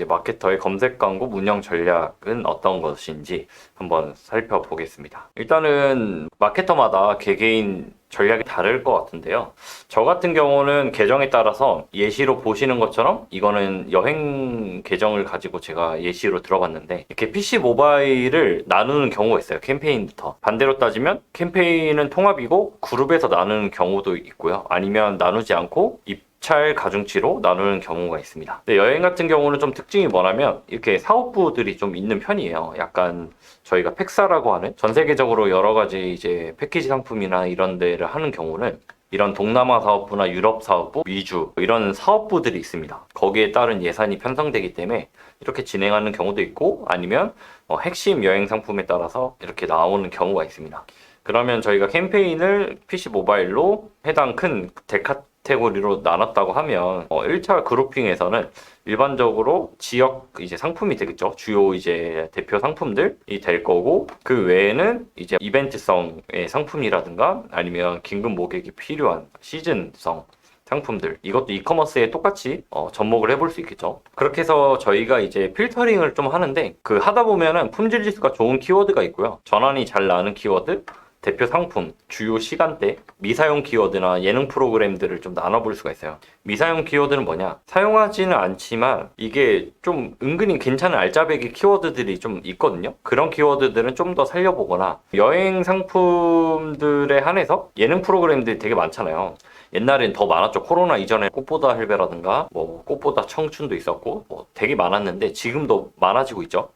마케터의 검색 광고 운영 전략은 어떤 것인지 한번 살펴보겠습니다. 일단은 마케터마다 개개인 전략이 다를 것 같은데요. 저 같은 경우는 계정에 따라서 예시로 보시는 것처럼 이거는 여행 계정을 가지고 제가 예시로 들어봤는데 이렇게 PC 모바일을 나누는 경우가 있어요. 캠페인부터. 반대로 따지면 캠페인은 통합이고 그룹에서 나누는 경우도 있고요. 아니면 나누지 않고 입찰 가중치로 나누는 경우가 있습니다. 근데 여행 같은 경우는 좀 특징이 뭐냐면 이렇게 사업부들이 좀 있는 편이에요. 약간 저희가 팩사라고 하는 전 세계적으로 여러 가지 이제 패키지 상품이나 이런 데를 하는 경우는 이런 동남아 사업부나 유럽 사업부, 미주 이런 사업부들이 있습니다. 거기에 따른 예산이 편성되기 때문에 이렇게 진행하는 경우도 있고 아니면 핵심 여행 상품에 따라서 이렇게 나오는 경우가 있습니다. 그러면 저희가 캠페인을 PC 모바일로 해당 큰 대카테고리로 나눴다고 하면 1차 그룹핑에서는 일반적으로 지역 이제 상품이 되겠죠. 주요 이제 대표 상품들이 될 거고 그 외에는 이제 이벤트성의 상품이라든가 아니면 긴급 모객이 필요한 시즌성 상품들 이것도 이커머스에 똑같이 접목을 해볼 수 있겠죠. 그렇게 해서 저희가 이제 필터링을 좀 하는데 그 하다 보면은 품질 지수가 좋은 키워드가 있고요. 전환이 잘 나는 키워드 대표 상품, 주요 시간대, 미사용 키워드나 예능 프로그램들을 좀 나눠볼 수가 있어요. 미사용 키워드는 뭐냐? 사용하지는 않지만 이게 좀 은근히 괜찮은 알짜배기 키워드들이 좀 있거든요. 그런 키워드들은 좀 더 살려보거나 여행 상품들에 한해서 예능 프로그램들이 되게 많잖아요. 옛날엔 더 많았죠. 코로나 이전에 꽃보다 헬베라든가 뭐 꽃보다 청춘도 있었고 뭐 되게 많았는데 지금도 많아지고 있죠.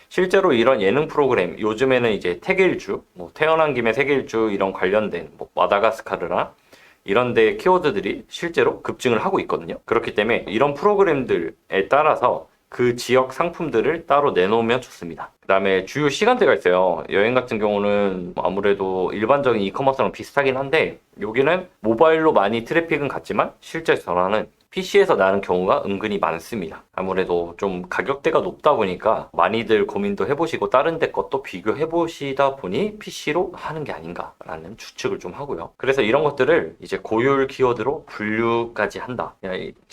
실제로 이런 예능 프로그램 요즘에는 이제 태계일주, 뭐 태어난 김에 세계일주 이런 관련된 뭐 마다가스카르나 이런 데 키워드들이 실제로 급증을 하고 있거든요. 그렇기 때문에 이런 프로그램들에 따라서 그 지역 상품들을 따로 내놓으면 좋습니다. 그 다음에 주요 시간대가 있어요. 여행 같은 경우는 아무래도 일반적인 이커머스랑 비슷하긴 한데 여기는 모바일로 많이 트래픽은 갔지만 실제 전화는 PC에서 나는 경우가 은근히 많습니다. 아무래도 좀 가격대가 높다 보니까 많이들 고민도 해보시고 다른 데 것도 비교해보시다 보니 PC로 하는 게 아닌가라는 추측을 좀 하고요. 그래서 이런 것들을 이제 고율 키워드로 분류까지 한다.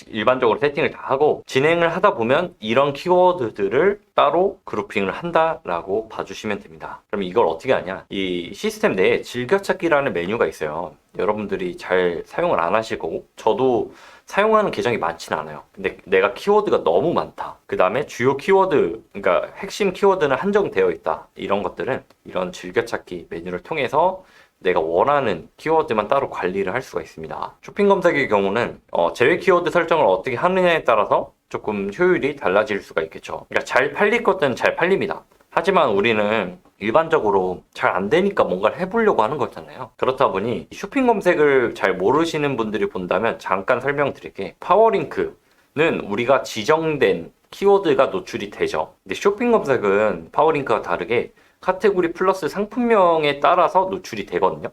일반적으로 세팅을 다 하고 진행을 하다 보면 이런 키워드들을 따로 그룹핑을 한다라고 봐주시면 됩니다. 그럼 이걸 어떻게 하냐? 이 시스템 내에 즐겨찾기라는 메뉴가 있어요. 여러분들이 잘 사용을 안 하실 거고 저도 사용하는 계정이 많지는 않아요. 근데 내가 키워드가 너무 많다. 그 다음에 주요 키워드, 그러니까 핵심 키워드는 한정되어 있다. 이런 것들은 이런 즐겨찾기 메뉴를 통해서 내가 원하는 키워드만 따로 관리를 할 수가 있습니다. 쇼핑 검색의 경우는 제외 키워드 설정을 어떻게 하느냐에 따라서 조금 효율이 달라질 수가 있겠죠. 그러니까 잘 팔릴 것들은 잘 팔립니다. 하지만 우리는 일반적으로 잘 안 되니까 뭔가를 해보려고 하는 거잖아요. 그렇다 보니 쇼핑 검색을 잘 모르시는 분들이 본다면 잠깐 설명드릴게. 파워링크는 우리가 지정된 키워드가 노출이 되죠. 근데 쇼핑 검색은 파워링크와 다르게 카테고리 플러스 상품명에 따라서 노출이 되거든요.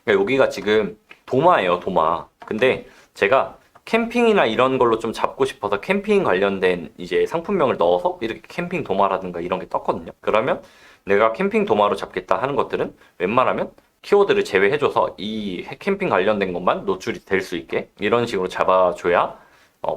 그러니까 여기가 지금 도마예요, 도마. 근데 제가 캠핑이나 이런 걸로 좀 잡고 싶어서 캠핑 관련된 이제 상품명을 넣어서 이렇게 캠핑 도마라든가 이런 게 떴거든요. 그러면 내가 캠핑 도마로 잡겠다 하는 것들은 웬만하면 키워드를 제외해줘서 이 캠핑 관련된 것만 노출이 될 수 있게 이런 식으로 잡아줘야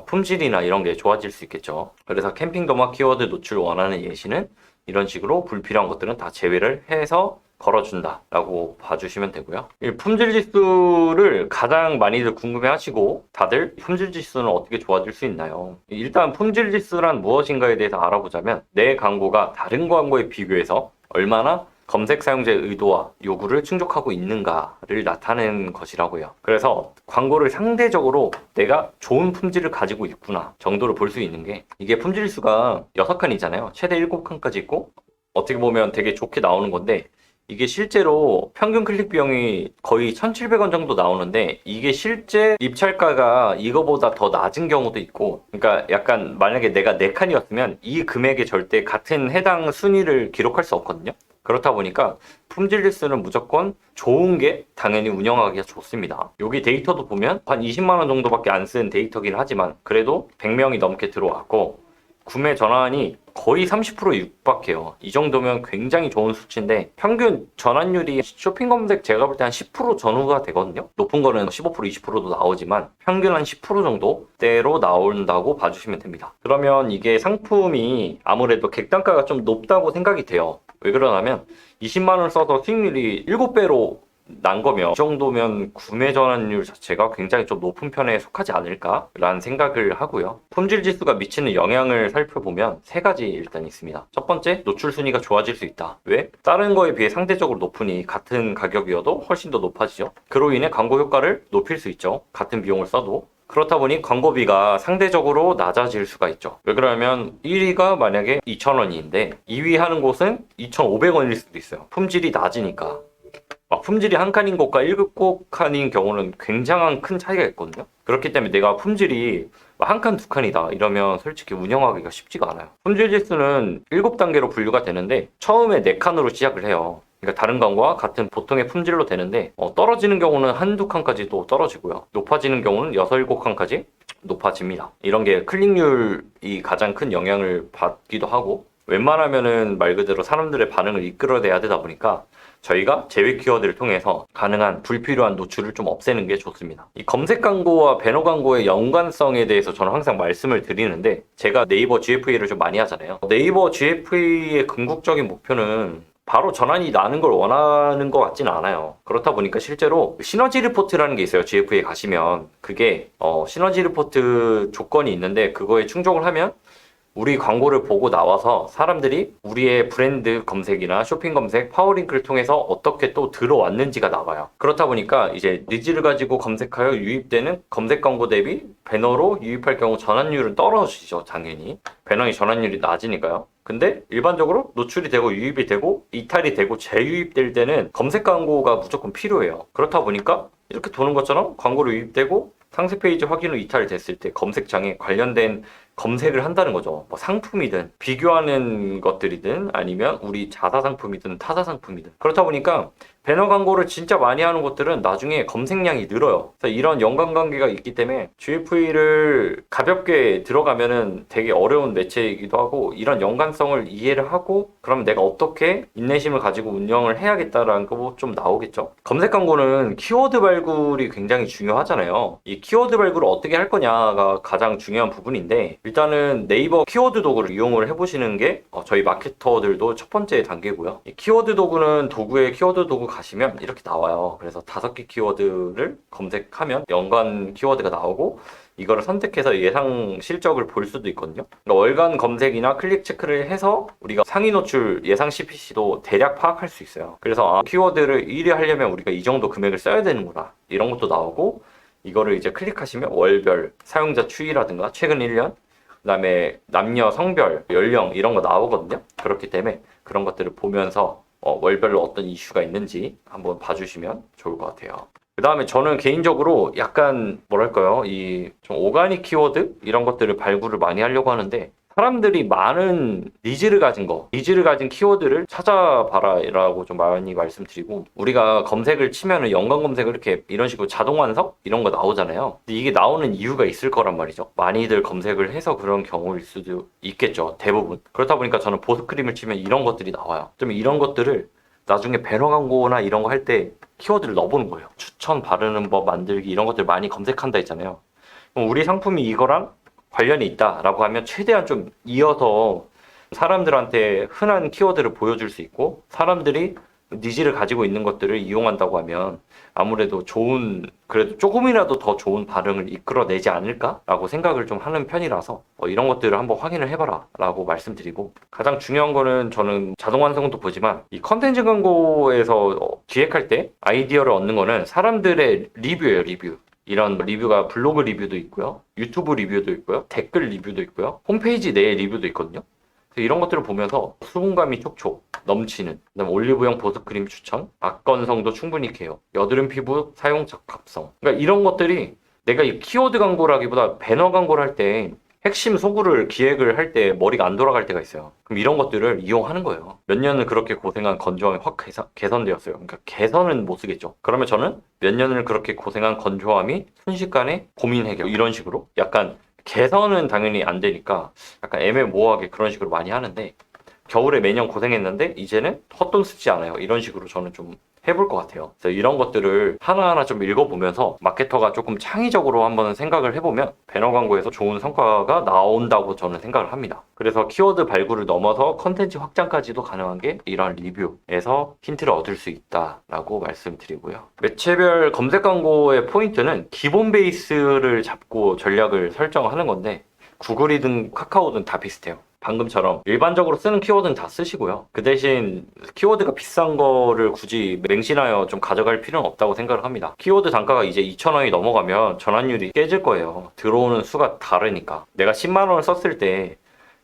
품질이나 이런 게 좋아질 수 있겠죠. 그래서 캠핑 도마 키워드 노출 원하는 예시는 이런 식으로 불필요한 것들은 다 제외를 해서 걸어준다 라고 봐주시면 되고요. 이 품질 지수를 가장 많이들 궁금해 하시고 다들 품질 지수는 어떻게 좋아질 수 있나요? 일단 품질 지수란 무엇인가에 대해서 알아보자면 내 광고가 다른 광고에 비교해서 얼마나 검색 사용자의 의도와 요구를 충족하고 있는가를 나타내는 것이라고요. 그래서 광고를 상대적으로 내가 좋은 품질을 가지고 있구나 정도를 볼 수 있는 게 이게 품질 지수가 6칸이잖아요. 최대 7칸까지 있고 어떻게 보면 되게 좋게 나오는 건데 이게 실제로 평균 클릭 비용이 거의 1,700원 정도 나오는데 이게 실제 입찰가가 이거보다 더 낮은 경우도 있고 그러니까 약간 만약에 내가 4칸이었으면 이 금액에 절대 같은 해당 순위를 기록할 수 없거든요. 그렇다 보니까 품질 지수는 무조건 좋은 게 당연히 운영하기가 좋습니다. 여기 데이터도 보면 한 20만 원 정도밖에 안 쓴 데이터긴 하지만 그래도 100명이 넘게 들어왔고 구매 전환이 거의 30% 육박해요. 이 정도면 굉장히 좋은 수치인데 평균 전환율이 쇼핑 검색 제가 볼 때 한 10% 전후가 되거든요. 높은 거는 15% 20%도 나오지만 평균 한 10% 정도대로 나온다고 봐주시면 됩니다. 그러면 이게 상품이 아무래도 객단가가 좀 높다고 생각이 돼요. 왜 그러냐면 20만 원 써서 수익률이 7배로 난 거면 이 정도면 구매 전환율 자체가 굉장히 좀 높은 편에 속하지 않을까라는 생각을 하고요. 품질 지수가 미치는 영향을 살펴보면 세 가지 일단 있습니다. 첫 번째, 노출 순위가 좋아질 수 있다. 왜? 다른 거에 비해 상대적으로 높으니 같은 가격이어도 훨씬 더 높아지죠. 그로 인해 광고 효과를 높일 수 있죠. 같은 비용을 써도. 그렇다 보니 광고비가 상대적으로 낮아질 수가 있죠. 왜 그러냐면 1위가 만약에 2,000원인데 2위 하는 곳은 2,500원일 수도 있어요. 품질이 낮으니까. 품질이 한 칸인 곳과 1급 칸인 경우는 굉장한 큰 차이가 있거든요. 그렇기 때문에 내가 품질이 한 칸, 두 칸이다 이러면 솔직히 운영하기가 쉽지가 않아요. 품질 지수는 7단계로 분류가 되는데 처음에 4칸으로 시작을 해요. 그러니까 다른 광고와 같은 보통의 품질로 되는데 떨어지는 경우는 한두 칸까지도 떨어지고요. 높아지는 경우는 6, 7칸까지 높아집니다. 이런 게 클릭률이 가장 큰 영향을 받기도 하고 웬만하면은 말 그대로 사람들의 반응을 이끌어내야 되다 보니까 저희가 제외 키워드를 통해서 가능한 불필요한 노출을 좀 없애는 게 좋습니다. 이 검색 광고와 배너 광고의 연관성에 대해서 저는 항상 말씀을 드리는데 제가 네이버 GFA를 좀 많이 하잖아요. 네이버 GFA의 궁극적인 목표는 바로 전환이 나는 걸 원하는 것 같지는 않아요. 그렇다 보니까 실제로 시너지 리포트라는 게 있어요. GFA에 가시면 그게 시너지 리포트 조건이 있는데 그거에 충족을 하면 우리 광고를 보고 나와서 사람들이 우리의 브랜드 검색이나 쇼핑 검색, 파워링크를 통해서 어떻게 또 들어왔는지가 나와요. 그렇다 보니까 이제 니즈를 가지고 검색하여 유입되는 검색 광고 대비 배너로 유입할 경우 전환율은 떨어지죠, 당연히. 배너의 전환율이 낮으니까요. 근데 일반적으로 노출이 되고 유입이 되고 이탈이 되고 재유입될 때는 검색 광고가 무조건 필요해요. 그렇다 보니까 이렇게 도는 것처럼 광고로 유입되고 상세 페이지 확인 후 이탈됐을 때 검색창에 관련된 검색을 한다는 거죠. 뭐 상품이든 비교하는 것들이든 아니면 우리 자사 상품이든 타사 상품이든 그렇다 보니까 배너 광고를 진짜 많이 하는 곳들은 나중에 검색량이 늘어요. 그래서 이런 연관관계가 있기 때문에 GFA를 가볍게 들어가면은 되게 어려운 매체이기도 하고 이런 연관성을 이해를 하고 그러면 내가 어떻게 인내심을 가지고 운영을 해야겠다라는 거 좀 나오겠죠. 검색 광고는 키워드 발굴이 굉장히 중요하잖아요. 이 키워드 발굴을 어떻게 할 거냐가 가장 중요한 부분인데 일단은 네이버 키워드 도구를 이용을 해보시는 게 저희 마케터들도 첫 번째 단계고요. 이 키워드 도구는 도구에 키워드 도구 가시면 이렇게 나와요. 그래서 5개 키워드를 검색하면 연관 키워드가 나오고 이거를 선택해서 예상 실적을 볼 수도 있거든요. 그러니까 월간 검색이나 클릭 체크를 해서 우리가 상위 노출 예상 CPC도 대략 파악할 수 있어요. 그래서 키워드를 1위 하려면 우리가 이 정도 금액을 써야 되는구나 이런 것도 나오고 이거를 이제 클릭하시면 월별 사용자 추이라든가 최근 1년 그 다음에 남녀, 성별, 연령 이런 거 나오거든요. 그렇기 때문에 그런 것들을 보면서 월별로 어떤 이슈가 있는지 한번 봐주시면 좋을 것 같아요. 그 다음에 저는 개인적으로 약간 뭐랄까요, 이 좀 오가닉 키워드 이런 것들을 발굴을 많이 하려고 하는데 사람들이 많은 니즈를 가진 키워드를 찾아봐라 라고 좀 많이 말씀드리고 우리가 검색을 치면은 연관 검색을 이렇게 이런 식으로 자동 완성 이런 거 나오잖아요. 근데 이게 나오는 이유가 있을 거란 말이죠. 많이들 검색을 해서 그런 경우일 수도 있겠죠. 대부분. 그렇다 보니까 저는 보습크림을 치면 이런 것들이 나와요. 좀 이런 것들을 나중에 배너 광고나 이런 거 할 때 키워드를 넣어보는 거예요. 추천 바르는 법 만들기 이런 것들 많이 검색한다 했잖아요. 그럼 우리 상품이 이거랑 관련이 있다라고 하면 최대한 좀 이어서 사람들한테 흔한 키워드를 보여줄 수 있고 사람들이 니즈를 가지고 있는 것들을 이용한다고 하면 아무래도 그래도 조금이라도 더 좋은 반응을 이끌어내지 않을까라고 생각을 좀 하는 편이라서 이런 것들을 한번 확인을 해봐라 라고 말씀드리고 가장 중요한 거는 저는 자동 완성도 보지만 이 컨텐츠 광고에서 기획할 때 아이디어를 얻는 거는 사람들의 리뷰예요, 리뷰. 이런 리뷰가 블로그 리뷰도 있고요. 유튜브 리뷰도 있고요. 댓글 리뷰도 있고요. 홈페이지 내 리뷰도 있거든요. 이런 것들을 보면서 수분감이 촉촉 넘치는 그다음에 올리브영 보습크림 추천 악건성도 충분히 개요 여드름 피부 사용 적합성 그러니까 이런 것들이 내가 이 키워드 광고라기보다 배너 광고를 할 때 핵심 소구를 기획을 할 때 머리가 안 돌아갈 때가 있어요. 그럼 이런 것들을 이용하는 거예요. 몇 년을 그렇게 고생한 건조함이 확 개선되었어요. 그러니까 개선은 못 쓰겠죠. 그러면 저는 몇 년을 그렇게 고생한 건조함이 순식간에 고민 해결 이런 식으로 약간 개선은 당연히 안 되니까 약간 애매모호하게 그런 식으로 많이 하는데, 겨울에 매년 고생했는데 이제는 헛돈 쓰지 않아요. 이런 식으로 저는 좀 해볼 것 같아요. 그래서 이런 것들을 하나하나 좀 읽어보면서 마케터가 조금 창의적으로 한번 생각을 해보면 배너 광고에서 좋은 성과가 나온다고 저는 생각을 합니다. 그래서 키워드 발굴을 넘어서 컨텐츠 확장까지도 가능한 게 이런 리뷰에서 힌트를 얻을 수 있다라고 말씀드리고요. 매체별 검색 광고의 포인트는 기본 베이스를 잡고 전략을 설정하는 건데, 구글이든 카카오든 다 비슷해요. 방금처럼 일반적으로 쓰는 키워드는 다 쓰시고요. 그 대신 키워드가 비싼 거를 굳이 맹신하여 좀 가져갈 필요는 없다고 생각을 합니다. 키워드 단가가 이제 2,000원이 넘어가면 전환율이 깨질 거예요. 들어오는 수가 다르니까. 내가 10만 원을 썼을 때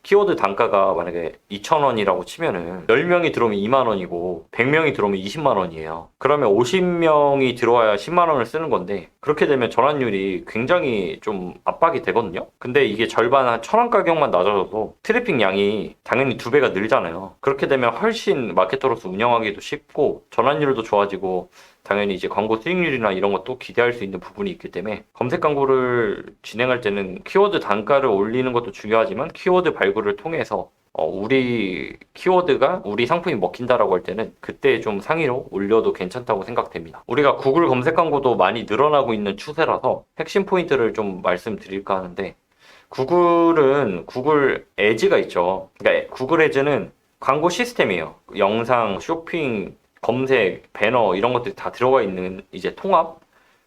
키워드 단가가 만약에 2,000원이라고 치면은 10명이 들어오면 2만 원이고 100명이 들어오면 20만 원이에요. 그러면 50명이 들어와야 10만 원을 쓰는 건데, 그렇게 되면 전환율이 굉장히 좀 압박이 되거든요. 근데 이게 절반 한 1,000원 가격만 낮아져도 트래픽 양이 당연히 2배가 늘잖아요. 그렇게 되면 훨씬 마케터로서 운영하기도 쉽고 전환율도 좋아지고, 당연히 이제 광고 수익률이나 이런 것도 기대할 수 있는 부분이 있기 때문에 검색 광고를 진행할 때는 키워드 단가를 올리는 것도 중요하지만 키워드 발굴을 통해서 우리 키워드가 우리 상품이 먹힌다라고 할 때는 그때 좀 상위로 올려도 괜찮다고 생각됩니다. 우리가 구글 검색 광고도 많이 늘어나고 있는 추세라서 핵심 포인트를 좀 말씀드릴까 하는데, 구글은 구글 에즈가 있죠. 그러니까 구글 에즈는 광고 시스템이에요. 영상, 쇼핑, 검색, 배너 이런 것들이 다 들어가 있는 이제 통합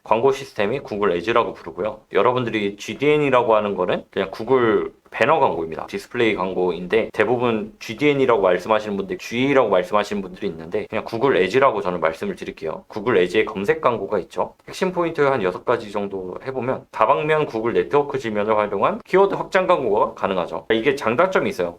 광고 시스템이 구글 에즈라고 부르고요. 여러분들이 GDN이라고 하는 거는 그냥 구글 배너 광고입니다. 디스플레이 광고인데 대부분 GDN이라고 말씀하시는 분들, GE라고 말씀하시는 분들이 있는데 그냥 구글 에즈라고 저는 말씀을 드릴게요. 구글 에즈의 검색 광고가 있죠. 핵심 포인트 한 6가지 정도 해보면 다방면 구글 네트워크 지면을 활용한 키워드 확장 광고가 가능하죠. 이게 장단점이 있어요.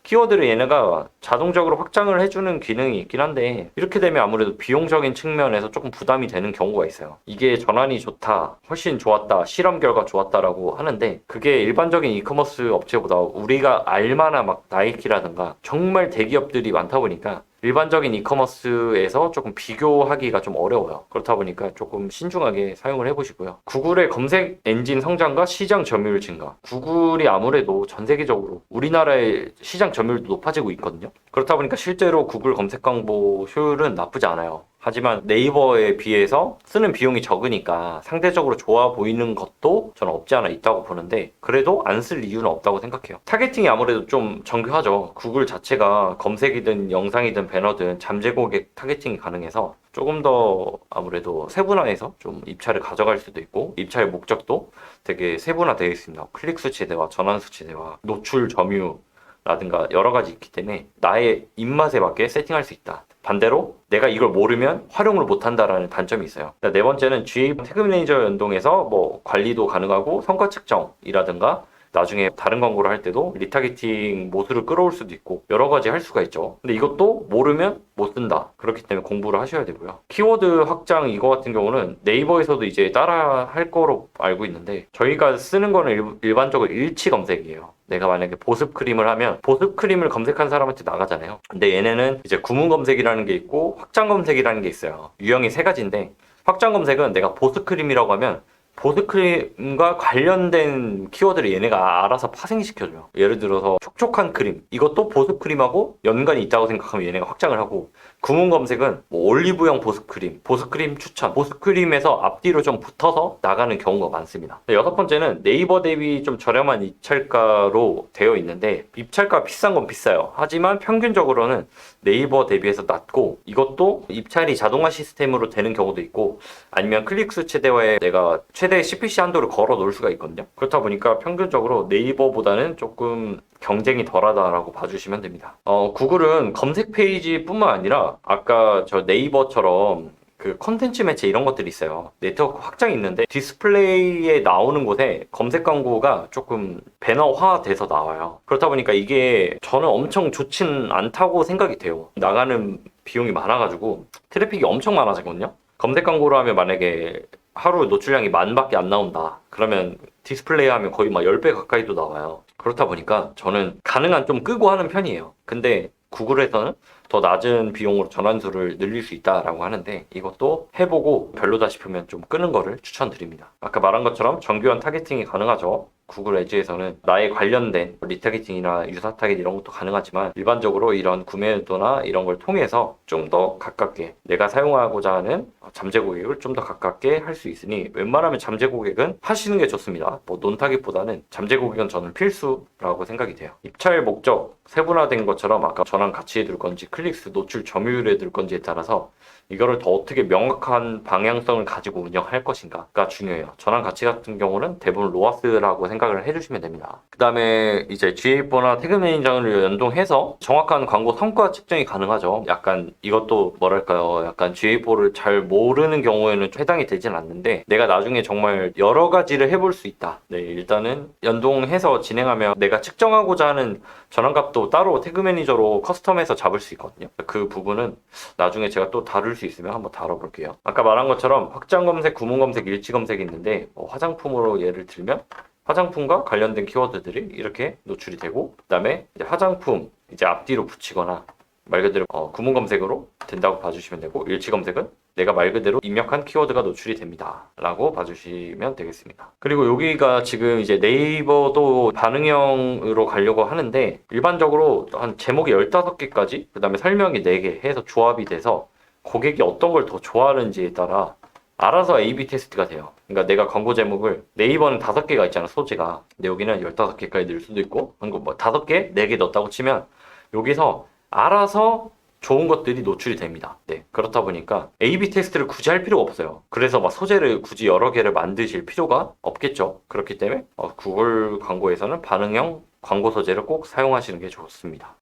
키워드를 얘네가 자동적으로 확장을 해주는 기능이 있긴 한데, 이렇게 되면 아무래도 비용적인 측면에서 조금 부담이 되는 경우가 있어요. 이게 전환이 좋다, 훨씬 좋았다, 실험 결과 좋았다라고 하는데, 그게 일반적인 이커머스 업체보다 우리가 알만한 막 나이키라든가 정말 대기업들이 많다 보니까 일반적인 이커머스에서 조금 비교하기가 좀 어려워요. 그렇다 보니까 조금 신중하게 사용을 해보시고요. 구글의 검색 엔진 성장과 시장 점유율 증가. 구글이 아무래도 전 세계적으로 우리나라의 시장 점유율도 높아지고 있거든요. 그렇다 보니까 실제로 구글 검색 광고 효율은 나쁘지 않아요. 하지만 네이버에 비해서 쓰는 비용이 적으니까 상대적으로 좋아 보이는 것도 저는 없지 않아 있다고 보는데, 그래도 안 쓸 이유는 없다고 생각해요. 타겟팅이 아무래도 좀 정교하죠. 구글 자체가 검색이든 영상이든 배너든 잠재 고객 타겟팅이 가능해서 조금 더 아무래도 세분화해서 좀 입찰을 가져갈 수도 있고, 입찰 목적도 되게 세분화되어 있습니다. 클릭 수치 대화, 전환 수치 대화, 노출 점유 라든가 여러 가지 있기 때문에 나의 입맛에 맞게 세팅할 수 있다. 반대로 내가 이걸 모르면 활용을 못한다라는 단점이 있어요. 네 번째는 GA 태그 매니저 연동해서 뭐 관리도 가능하고 성과 측정이라든가 나중에 다른 광고를 할 때도 리타게팅 모드를 끌어올 수도 있고 여러 가지 할 수가 있죠. 근데 이것도 모르면 못 쓴다. 그렇기 때문에 공부를 하셔야 되고요. 키워드 확장 이거 같은 경우는 네이버에서도 이제 따라 할 거로 알고 있는데, 저희가 쓰는 거는 일반적으로 일치 검색이에요. 내가 만약에 보습 크림을 하면 보습 크림을 검색한 사람한테 나가잖아요. 근데 얘네는 이제 구문 검색이라는 게 있고 확장 검색이라는 게 있어요. 유형이 3가지인데, 확장 검색은 내가 보습 크림이라고 하면 보습크림과 관련된 키워드를 얘네가 알아서 파생시켜줘요. 예를 들어서 촉촉한 크림, 이것도 보습크림하고 연관이 있다고 생각하면 얘네가 확장을 하고, 구문 검색은 뭐 올리브영 보습크림, 보습크림 추천, 보습크림에서 앞뒤로 좀 붙어서 나가는 경우가 많습니다. 6번째는 네이버 대비 좀 저렴한 입찰가로 되어 있는데, 입찰가 비싼 건 비싸요. 하지만 평균적으로는 네이버 대비해서 낮고, 이것도 입찰이 자동화 시스템으로 되는 경우도 있고, 아니면 클릭수 최대화에 내가 최대 CPC 한도를 걸어 놓을 수가 있거든요. 그렇다 보니까 평균적으로 네이버보다는 조금 경쟁이 덜하다라고 봐주시면 됩니다. 구글은 검색 페이지뿐만 아니라 아까 저 네이버처럼 그 컨텐츠 매체 이런 것들이 있어요. 네트워크 확장이 있는데 디스플레이에 나오는 곳에 검색 광고가 조금 배너화 돼서 나와요. 그렇다 보니까 이게 저는 엄청 좋진 않다고 생각이 돼요. 나가는 비용이 많아가지고 트래픽이 엄청 많아지거든요. 검색 광고로 하면 만약에 하루 노출량이 10,000밖에 안 나온다. 그러면 디스플레이 하면 거의 막 10배 가까이도 나와요. 그렇다 보니까 저는 가능한 좀 끄고 하는 편이에요. 근데 구글에서는 더 낮은 비용으로 전환수를 늘릴 수 있다라고 하는데, 이것도 해보고 별로다 싶으면 좀 끄는 거를 추천드립니다. 아까 말한 것처럼 정교한 타겟팅이 가능하죠. 구글 에즈에서는 나에 관련된 리타겟팅이나 유사 타겟 이런 것도 가능하지만 일반적으로 이런 구매 의도나 이런 걸 통해서 좀 더 가깝게 내가 사용하고자 하는 잠재 고객을 좀 더 가깝게 할 수 있으니 웬만하면 잠재 고객은 하시는 게 좋습니다. 뭐 논타깃보다는 잠재 고객은 저는 필수라고 생각이 돼요. 입찰 목적 세분화된 것처럼 아까 전환 가치에 둘 건지 클릭수 노출 점유율에 둘 건지에 따라서 이거를 더 어떻게 명확한 방향성을 가지고 운영할 것인가가 중요해요. 전환 가치 같은 경우는 대부분 로아스라고 생각을 해주시면 됩니다. 그 다음에 이제 GA4나 태그 매니저를 연동해서 정확한 광고 성과 측정이 가능하죠. 약간 이것도 뭐랄까요. 약간 GA4를 잘 모르는 경우에는 해당이 되진 않는데 내가 나중에 정말 여러 가지를 해볼 수 있다. 네, 일단은 연동해서 진행하면 내가 측정하고자 하는 전환값도 따로 태그 매니저로 커스텀해서 잡을 수 있거든요. 그 부분은 나중에 제가 또 다룰 수 있으면 한번 다뤄볼게요. 아까 말한 것처럼 확장 검색, 구문 검색, 일치 검색이 있는데 화장품으로 예를 들면 화장품과 관련된 키워드들이 이렇게 노출이 되고 그 다음에 화장품 이제 앞뒤로 붙이거나 말 그대로 구문 검색으로 된다고 봐주시면 되고 일치 검색은 내가 말 그대로 입력한 키워드가 노출이 됩니다 라고 봐주시면 되겠습니다. 그리고 여기가 지금 이제 네이버도 반응형으로 가려고 하는데 일반적으로 한 제목이 15개까지 그 다음에 설명이 4개 해서 조합이 돼서 고객이 어떤 걸 더 좋아하는지에 따라 알아서 A/B 테스트가 돼요. 그러니까 내가 광고 제목을 네이버는 5개가 있잖아 소재가. 근데 여기는 15개까지 넣을 수도 있고 뭐 5개, 4개 넣었다고 치면 여기서 알아서 좋은 것들이 노출이 됩니다. 네, 그렇다 보니까 A/B 테스트를 굳이 할 필요가 없어요. 그래서 막 소재를 굳이 여러 개를 만드실 필요가 없겠죠. 그렇기 때문에 구글 광고에서는 반응형 광고 소재를 꼭 사용하시는 게 좋습니다.